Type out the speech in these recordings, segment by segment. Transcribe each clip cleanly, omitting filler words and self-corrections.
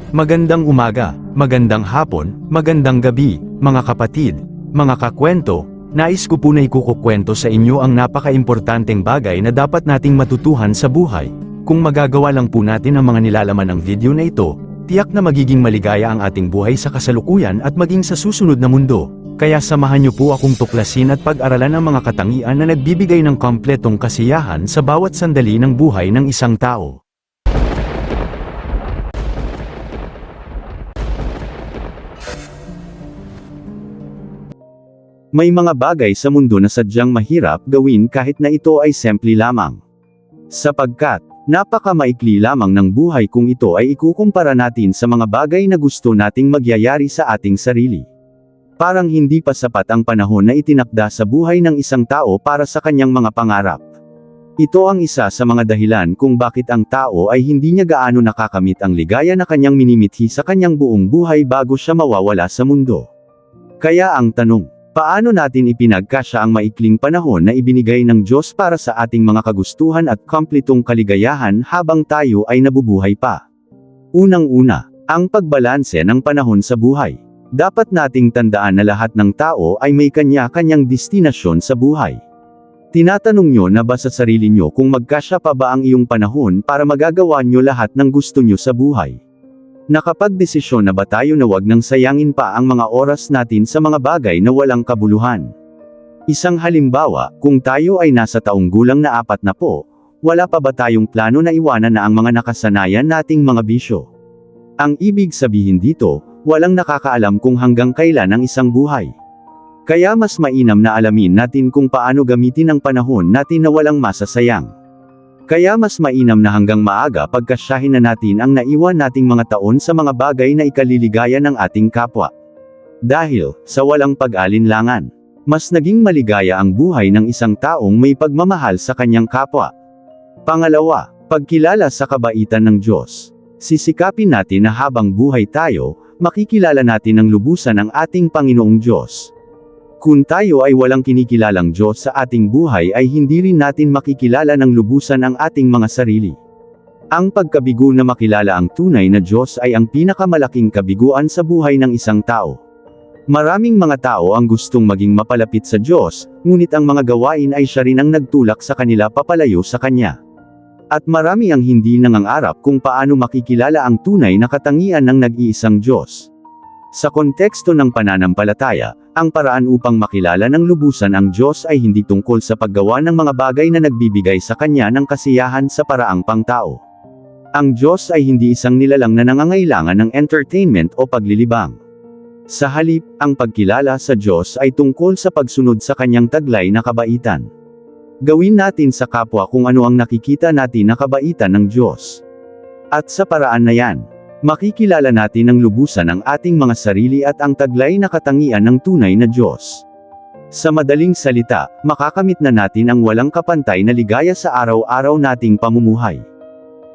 Magandang umaga, magandang hapon, magandang gabi, mga kapatid, mga kakwento. Nais ko po na ikukukwento sa inyo ang napaka-importanteng bagay na dapat nating matutuhan sa buhay. Kung magagawa lang po natin ang mga nilalaman ng video na ito, tiyak na magiging maligaya ang ating buhay sa kasalukuyan at maging sa susunod na mundo. Kaya samahan niyo po akong tuklasin at pag-aralan ang mga katangian na nagbibigay ng kompletong kasiyahan sa bawat sandali ng buhay ng isang tao. May mga bagay sa mundo na sadyang mahirap gawin kahit na ito ay simple lamang. Sapagkat, napakamaikli lamang ng buhay kung ito ay ikukumpara natin sa mga bagay na gusto nating magyayari sa ating sarili. Parang hindi pa sapat ang panahon na itinakda sa buhay ng isang tao para sa kanyang mga pangarap. Ito ang isa sa mga dahilan kung bakit ang tao ay hindi niya gaano nakakamit ang ligaya na kanyang minimithi sa kanyang buong buhay bago siya mawawala sa mundo. Kaya ang tanong, paano natin ipinagkasya ang maikling panahon na ibinigay ng Diyos para sa ating mga kagustuhan at kumplitong kaligayahan habang tayo ay nabubuhay pa? Unang-una, ang pagbalanse ng panahon sa buhay. Dapat nating tandaan na lahat ng tao ay may kanya-kanyang destinasyon sa buhay. Tinatanong nyo na ba sa sarili nyo kung magkasya pa ba ang iyong panahon para magagawa nyo lahat ng gusto nyo sa buhay? Nakapagdesisyon na ba tayo na wag nang sayangin pa ang mga oras natin sa mga bagay na walang kabuluhan? Isang halimbawa, kung tayo ay nasa taong gulang na 40, wala pa ba tayong plano na iwanan na ang mga nakasanayan nating mga bisyo? Ang ibig sabihin dito, walang nakakaalam kung hanggang kailan ang isang buhay. Kaya mas mainam na alamin natin kung paano gamitin ang panahon natin na walang masasayang. Kaya mas mainam na hanggang maaga pagkasyahin na natin ang naiwan nating mga taon sa mga bagay na ikaliligaya ng ating kapwa. Dahil, sa walang pag-alinlangan, mas naging maligaya ang buhay ng isang taong may pagmamahal sa kanyang kapwa. Pangalawa, pagkilala sa kabaitan ng Diyos. Sisikapin natin na habang buhay tayo, makikilala natin ng lubusan ang ating Panginoong Diyos. Kung tayo ay walang kinikilalang Diyos sa ating buhay ay hindi rin natin makikilala ng lubusan ang ating mga sarili. Ang pagkabigo na makilala ang tunay na Diyos ay ang pinakamalaking kabiguan sa buhay ng isang tao. Maraming mga tao ang gustong maging mapalapit sa Diyos, ngunit ang mga gawain ay siya rin ang nagtulak sa kanila papalayo sa Kanya. At marami ang hindi nangangarap kung paano makikilala ang tunay na katangian ng nag-iisang Diyos. Sa konteksto ng pananampalataya, ang paraan upang makilala ng lubusan ang Diyos ay hindi tungkol sa paggawa ng mga bagay na nagbibigay sa Kanya ng kasiyahan sa paraang pangtao. Ang Diyos ay hindi isang nilalang na nangangailangan ng entertainment o paglilibang. Sa halip, ang pagkilala sa Diyos ay tungkol sa pagsunod sa Kanyang taglay na kabaitan. Gawin natin sa kapwa kung ano ang nakikita natin na kabaitan ng Diyos. At sa paraan na yan, makikilala natin ng lubusan ang ating mga sarili at ang taglay na katangian ng tunay na Diyos. Sa madaling salita, makakamit na natin ang walang kapantay na ligaya sa araw-araw nating pamumuhay.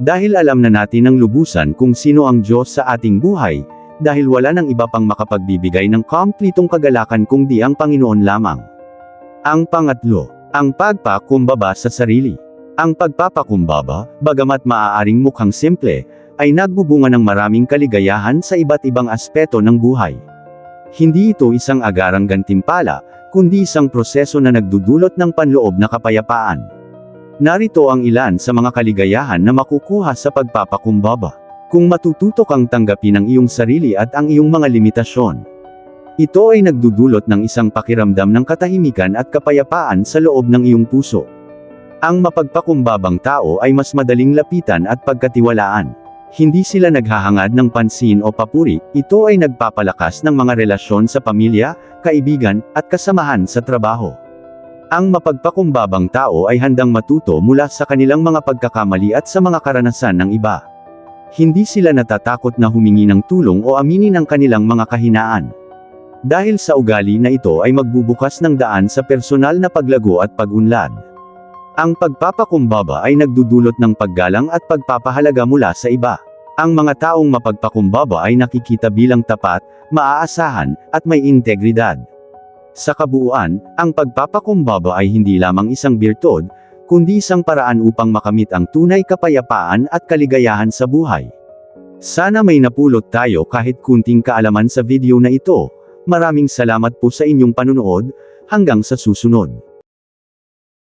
Dahil alam na natin ng lubusan kung sino ang Diyos sa ating buhay, dahil wala nang iba pang makapagbibigay ng kumplitong kagalakan kundi ang Panginoon lamang. Ang pangatlo, ang pagpakumbaba sa sarili. Ang pagpapakumbaba, bagamat maaaring mukhang simple, ay nagbubunga ng maraming kaligayahan sa iba't ibang aspeto ng buhay. Hindi ito isang agarang gantimpala, kundi isang proseso na nagdudulot ng panloob na kapayapaan. Narito ang ilan sa mga kaligayahan na makukuha sa pagpapakumbaba. Kung matututo kang tanggapin ang iyong sarili at ang iyong mga limitasyon. Ito ay nagdudulot ng isang pakiramdam ng katahimikan at kapayapaan sa loob ng iyong puso. Ang mapagpakumbabang tao ay mas madaling lapitan at pagkatiwalaan. Hindi sila naghahangad ng pansin o papuri, ito ay nagpapalakas ng mga relasyon sa pamilya, kaibigan, at kasamahan sa trabaho. Ang mapagpakumbabang tao ay handang matuto mula sa kanilang mga pagkakamali at sa mga karanasan ng iba. Hindi sila natatakot na humingi ng tulong o aminin ang kanilang mga kahinaan. Dahil sa ugali na ito ay magbubukas ng daan sa personal na paglago at pag-unlad. Ang pagpapakumbaba ay nagdudulot ng paggalang at pagpapahalaga mula sa iba. Ang mga taong mapagpakumbaba ay nakikita bilang tapat, maaasahan, at may integridad. Sa kabuuan, ang pagpapakumbaba ay hindi lamang isang birtud, kundi isang paraan upang makamit ang tunay kapayapaan at kaligayahan sa buhay. Sana may napulot tayo kahit kunting kaalaman sa video na ito. Maraming salamat po sa inyong panunood, hanggang sa susunod.